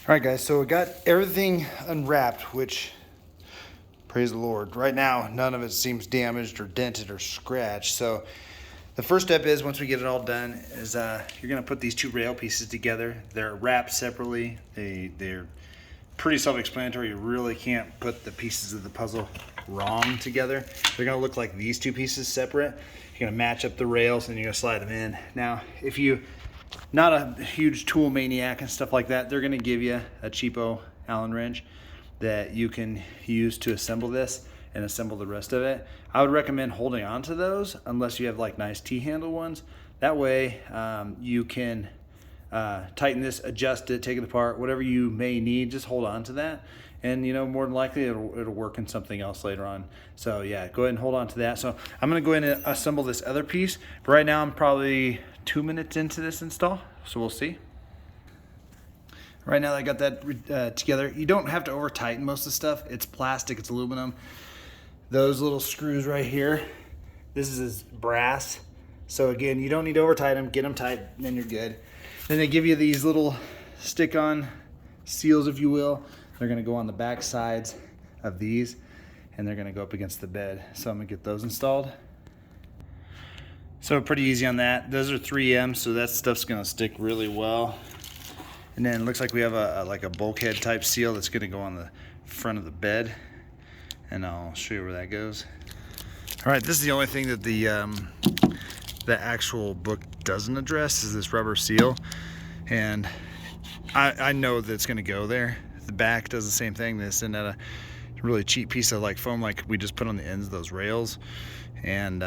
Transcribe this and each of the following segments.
All right, guys, so we got everything unwrapped, which, praise the Lord, right now, none of it seems damaged or dented or scratched. So the first step is, once we get it all done, is you're gonna put these two rail pieces together. They're wrapped separately. They're pretty self-explanatory. You really can't put the pieces of the puzzle wrong together. They're gonna look like these two pieces separate. You're gonna match up the rails and you're gonna slide them in. Now, if you not a huge tool maniac and stuff like that, they're gonna give you a cheapo Allen wrench that you can use to assemble this and assemble the rest of it. I would recommend holding on to those unless you have like nice T-handle ones. That way you can tighten this, adjust it, take it apart, whatever you may need, just hold on to that. And you know, more than likely it'll work in something else later on. So yeah, go ahead and hold on to that. So I'm gonna go ahead and assemble this other piece. But right now I'm probably 2 minutes into this install, so we'll see. Right now that I got that together, you don't have to over tighten most of the stuff. It's plastic, it's aluminum. Those little screws right here, this is brass. So again, you don't need to over tighten them, get them tight, and then you're good. Then they give you these little stick-on seals, if you will. They're gonna go on the back sides of these, and they're gonna go up against the bed. So I'm gonna get those installed. So pretty easy on that. Those are 3M, so that stuff's gonna stick really well. And then it looks like we have like a bulkhead type seal that's gonna go on the front of the bed. And I'll show you where that goes. All right, this is the only thing that the actual book doesn't address is this rubber seal. And I know that it's gonna go there. The back does the same thing. This and a really cheap piece of like foam like we just put on the ends of those rails. And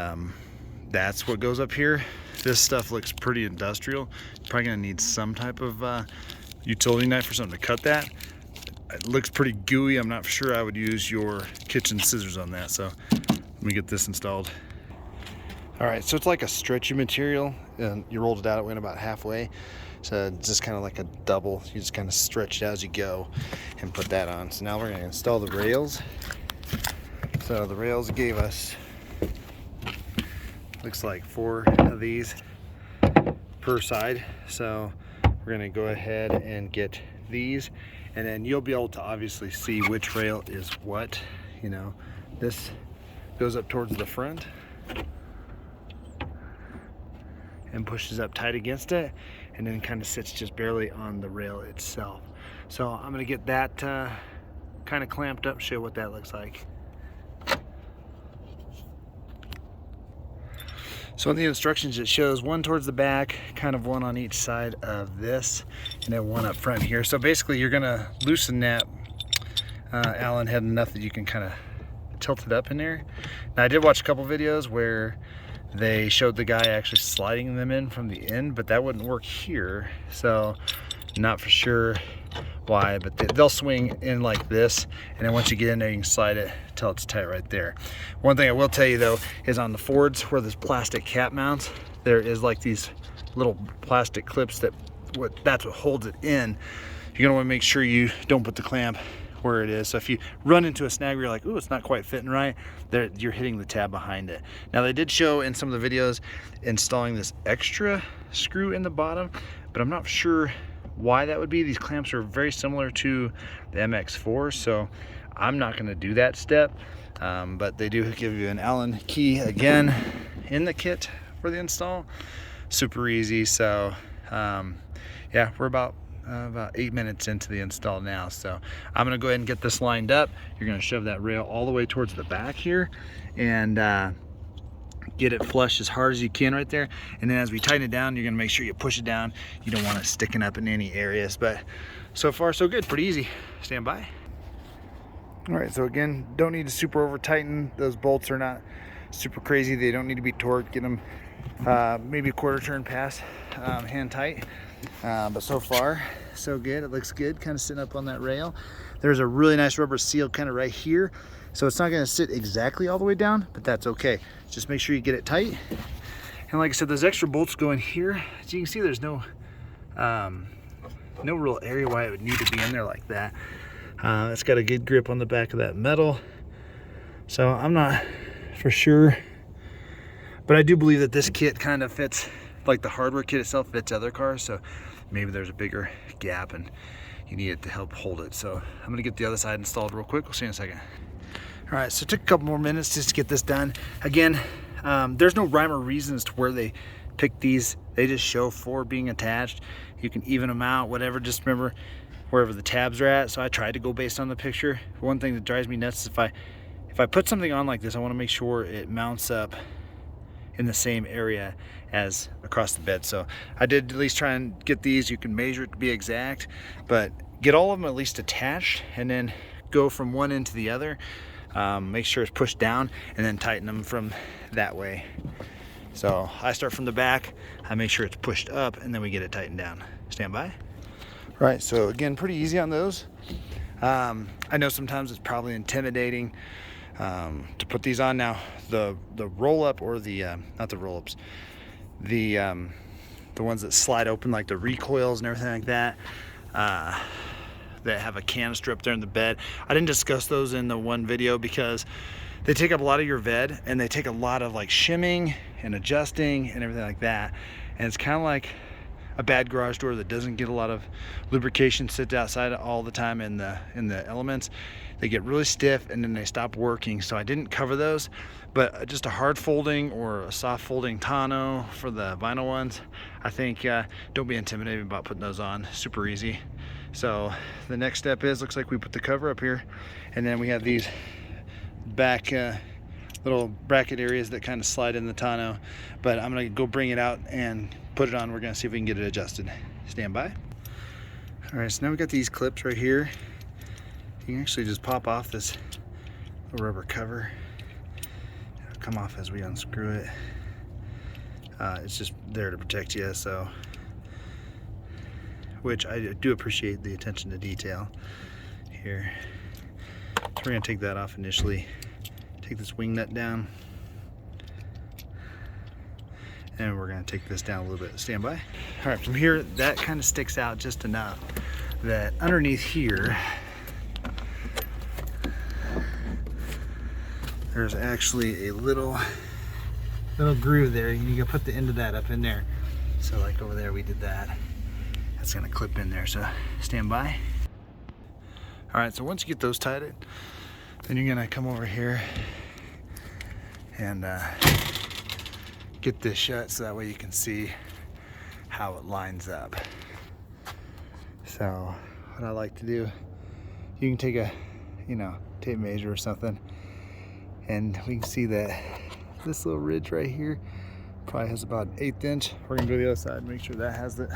that's what goes up here. This stuff looks pretty industrial. You're probably gonna need some type of utility knife or something to cut that. It looks pretty gooey. I'm not sure I would use your kitchen scissors on that. So let me get this installed. All right, so it's like a stretchy material, and you rolled it out, it went about halfway. So it's just kind of like a double. You just kind of stretch it out as you go and put that on. So now we're gonna install the rails. So the rails gave us, looks like 4 of these per side. So we're gonna go ahead and get these, and then you'll be able to obviously see which rail is what. You know, this goes up towards the front and pushes up tight against it, and then kind of sits just barely on the rail itself. So I'm gonna get that kind of clamped up, show what that looks like. So in the instructions it shows one towards the back, kind of one on each side of this, and then one up front here. So basically you're gonna loosen that Allen head enough that you can kind of tilt it up in there. Now I did watch a couple videos where they showed the guy actually sliding them in from the end, but that wouldn't work here. So not for sure why, but they'll swing in like this, and then once you get in there you can slide it till it's tight right there. One thing I will tell you though is on the Fords where this plastic cap mounts, there is like these little plastic clips that's what holds it in. You're gonna want to make sure you don't put the clamp where it is. So if you run into a snag where you're like, ooh, it's not quite fitting right, there you're hitting the tab behind it. Now they did show in some of the videos installing this extra screw in the bottom, but I'm not sure why that would be. These clamps are very similar to the MX4, so I'm not going to do that step. But they do give you an Allen key again in the kit for the install. Super easy. So yeah, we're about 8 minutes into the install now. So I'm going to go ahead and get this lined up. You're going to shove that rail all the way towards the back here and get it flush as hard as you can right there. And then as we tighten it down, you're gonna make sure you push it down. You don't want it sticking up in any areas, but so far so good, pretty easy. Stand by. All right, so again, don't need to super over tighten. Those bolts are not super crazy. They don't need to be torqued. Get them maybe a quarter turn pass, hand tight. But so far so good. It looks good, kind of sitting up on that rail. There's a really nice rubber seal kind of right here. So it's not gonna sit exactly all the way down, but that's okay. Just make sure you get it tight. And like I said, those extra bolts go in here. As you can see, there's no real area why it would need to be in there like that. It's got a good grip on the back of that metal. So I'm not for sure, but I do believe that this kit kind of fits, like the hardware kit itself fits other cars. So maybe there's a bigger gap and you need it to help hold it. So I'm gonna get the other side installed real quick. We'll see you in a second. All right, so it took a couple more minutes just to get this done. Again, there's no rhyme or reason as to where they picked these. They just show 4 being attached. You can even them out, whatever. Just remember wherever the tabs are at. So I tried to go based on the picture. One thing that drives me nuts is if I put something on like this, I want to make sure it mounts up in the same area as across the bed. So I did at least try and get these. You can measure it to be exact, but get all of them at least attached and then go from one end to the other. Make sure it's pushed down and then tighten them from that way. So I start from the back, I make sure it's pushed up, and then we get it tightened down. Stand by. Right, so again, pretty easy on those. I know sometimes it's probably intimidating to put these on. Now the roll up, or the not the roll ups, the ones that slide open, like the recoils and everything like that, that have a canister up there in the bed. I didn't discuss those in the one video because they take up a lot of your bed, and they take a lot of like shimming and adjusting and everything like that. And it's kind of like a bad garage door that doesn't get a lot of lubrication, sits outside all the time in the elements. They get really stiff and then they stop working. So I didn't cover those, but just a hard folding or a soft folding tonneau for the vinyl ones. I think don't be intimidated about putting those on. Super easy. So the next step is, looks like we put the cover up here, and then we have these back little bracket areas that kind of slide in the tonneau. But I'm gonna go bring it out and put it on. We're gonna see if we can get it adjusted. Stand by. All right, so now we got these clips right here. You can actually just pop off this little rubber cover. It'll come off as we unscrew it. It's just there to protect you, so, which I do appreciate the attention to detail here. So we're gonna take that off initially. Take this wing nut down, and we're gonna take this down a little bit. Stand by. All right, from here, that kind of sticks out just enough that underneath here, there's actually a little groove there. You can put the end of that up in there. So like over there, we did that. That's gonna clip in there, so stand by. All right, so once you get those tightened, then you're gonna come over here and get this shut so that way you can see how it lines up. So what I like to do, you can take a, tape measure or something, and we can see that this little ridge right here probably has about 1/8 inch. We're gonna go to the other side and make sure that has it.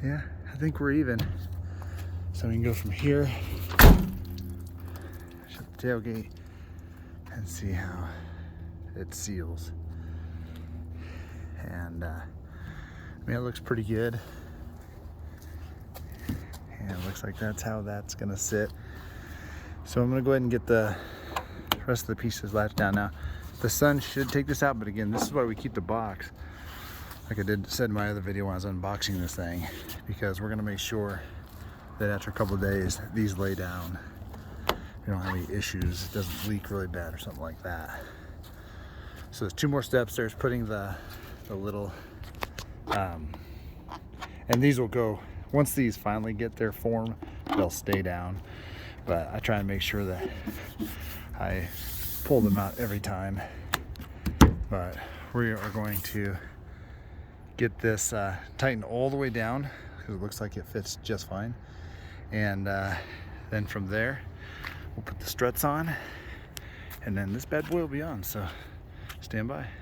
Yeah, I think we're even. So we can go from here, shut the tailgate, and see how it seals. And I mean, it looks pretty good. And it looks like that's how that's gonna sit. So I'm gonna go ahead and get the rest of the pieces latched down now. The sun should take this out, but again, this is why we keep the box, like I said in my other video when I was unboxing this thing, because we're gonna make sure that after a couple of days, these lay down. You don't have any issues, it doesn't leak really bad or something like that. So there's 2 more steps. There's putting the little, and these will go, once these finally get their form, they'll stay down. But I try and make sure that I pull them out every time. But we are going to get this tightened all the way down, because it looks like it fits just fine. And then from there, we'll put the struts on, and then this bad boy will be on. So stand by.